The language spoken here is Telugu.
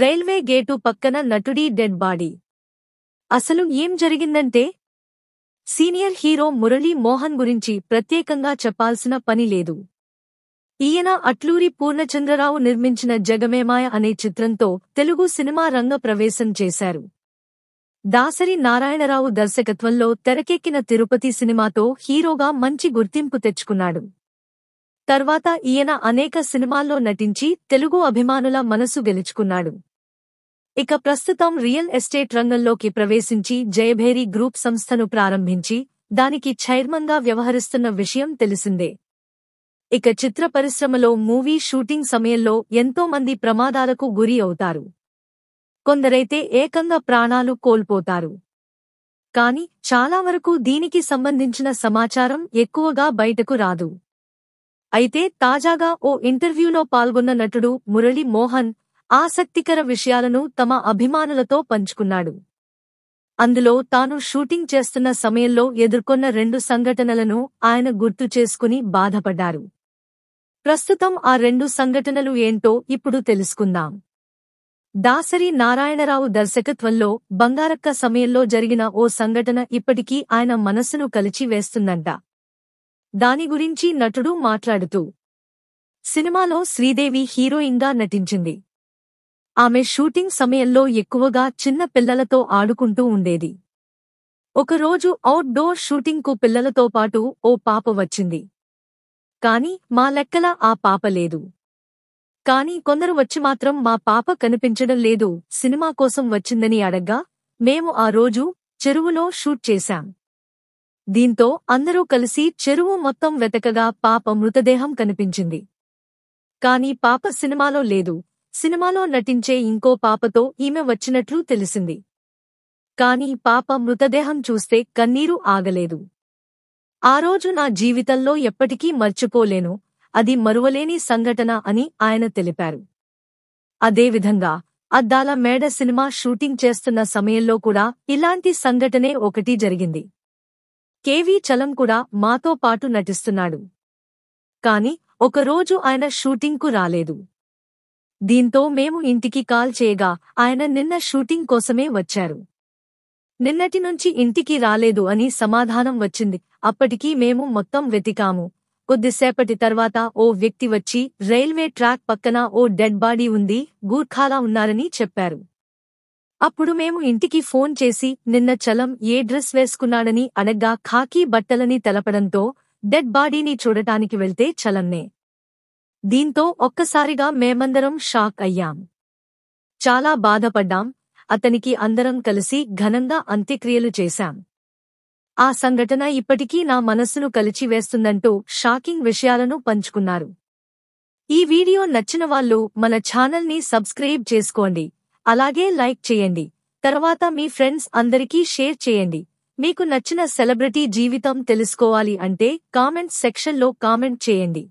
రైల్వే గేటు పక్కన నటుడి డెడ్ బాడీ. అసలు ఏం జరిగిందంటే, సీనియర్ హీరో మురళీ మోహన్ గురించి ప్రత్యేకంగా చెప్పాల్సిన పని లేదు. ఈయన అట్లూరి పూర్ణచంద్రరావు నిర్మించిన జగమేమాయ అనే చిత్రంతో తెలుగు సినిమా రంగ ప్రవేశం చేశారు. దాసరి నారాయణరావు దర్శకత్వంలో తెరకెక్కిన తిరుపతి సినిమాతో హీరోగా మంచి గుర్తింపు తెచ్చుకున్నాడు. తర్వాత ఈయన అనేక సినిమాల్లో నటించి తెలుగు అభిమానుల మనసు గెలుచుకున్నాడు. ఇక ప్రస్తుతం రియల్ ఎస్టేట్ రంగంలోకి ప్రవేశించి జయభేరి గ్రూప్ సంస్థను ప్రారంభించి దానికి చైర్మన్గా వ్యవహరిస్తున్న విషయం తెలిసిందే. ఇక చిత్ర పరిశ్రమలో మూవీ షూటింగ్ సమయంలో ఎంతో మంది ప్రమాదాలకు గురి అవుతారు. కొందరైతే ఏకంగా ప్రాణాలు కోల్పోతారు. కాని చాలా వరకు దీనికి సంబంధించిన సమాచారం ఎక్కువగా బయటకు రాదు. అయితే తాజాగా ఓ ఇంటర్వ్యూలో పాల్గొన్న నటుడు మురళీ మోహన్ ఆసక్తికర విషయాలను తమ అభిమానులతో పంచుకున్నాడు. అందులో తాను షూటింగ్ చేస్తున్న సమయంలో ఎదుర్కొన్న 2 సంఘటనలను ఆయన గుర్తు చేసుకుని బాధపడ్డారు. ప్రస్తుతం ఆ 2 సంఘటనలు ఏంటో ఇప్పుడు తెలుసుకుందాం. దాసరి నారాయణరావు దర్శకత్వంలో బంగారక్క సమయంలో జరిగిన ఓ సంఘటన ఇప్పటికీ ఆయన మనసును కలిచివేస్తుందంట. దాని గురించి నటుడు మాట్లాడుతూ, సినిమాలో శ్రీదేవి హీరోయిన్గా నటించింది. ఆమె షూటింగ్ సమయంలో ఎక్కువగా చిన్న పిల్లలతో ఆడుకుంటూ ఉండేది. ఒకరోజు అవుట్డోర్ షూటింగ్కు పిల్లలతో పాటు ఓ పాప వచ్చింది. కాని మా లెక్కల ఆ పాప లేదు. కాని కొందరు వచ్చి మాత్రం మా పాప కనిపించడం లేదు, సినిమా కోసం వచ్చిందని అడగ్గా మేము ఆ రోజు చెరువులో షూట్ చేశాం. దీంతో అందరూ కలిసి చెరువు మొత్తం వెతకగా పాప మృతదేహం కనిపించింది. కాని పాప సినిమాలో లేదు. సినిమాలో నటించే ఇంకో పాపతో ఈమె వచ్చినట్లు తెలిసింది. కాని పాప మృతదేహం చూస్తే కన్నీరు ఆగలేదు. ఆ రోజు నా జీవితంలో ఎప్పటికీ మర్చిపోలేను, అది మరువలేని సంఘటన అని ఆయన తెలిపారు. అదేవిధంగా అద్దాల మేడ సినిమా షూటింగ్ చేస్తున్న సమయంలో కూడా ఇలాంటి సంఘటనే ఒకటి జరిగింది. కేవీ చలం కూడా మాతో పాటు నటిస్తున్నాడు. కాని ఒకరోజు ఆయన షూటింగ్కు రాలేదు. దీంతో మేము ఇంటికి కాల్ చేయగా ఆయన నిన్న షూటింగ్ కోసమే వచ్చారు. నిన్నటి నుంచి ఇంటికి రాలేదు అని సమాధానం వచ్చింది. అప్పటికీ మేము మొత్తం వెతికాము. కొద్దిసేపటి తర్వాత ఓ వ్యక్తి వచ్చి రైల్వే ట్రాక్ పక్కన ఓ డెడ్ బాడీ ఉంది, గూర్ఖాలా ఉన్నారని చెప్పారు. అప్పుడు మేము ఇంటికి ఫోన్ చేసి నిన్న చలం ఏ డ్రెస్ వేసుకున్నాడని అడగ్గా ఖాకీ బట్టలని తెలపడంతో డెడ్ బాడీని చూడటానికి వెళ్తే చలంనే. దీంతో ఒక్కసారిగా మేమందరం షాక్ అయ్యాం. చాలా బాధపడ్డాం. అతనికి అందరం కలిసి ఘనంగా అంత్యక్రియలు చేశాం. ఆ సంఘటన ఇప్పటికీ నా మనస్సును కలిచివేస్తుందంటూ షాకింగ్ విషయాలను పంచుకున్నారు. ఈ వీడియో నచ్చిన వాళ్ళు మన ఛానల్ని సబ్స్క్రైబ్ చేసుకోండి. అలాగే లైక్ చేయండి. తర్వాత మీ ఫ్రెండ్స్ అందరికీ షేర్ చేయండి. మీకు నచ్చిన సెలబ్రిటీ జీవితం తెలుసుకోవాలి అంటే కామెంట్ సెక్షన్లో కామెంట్ చేయండి.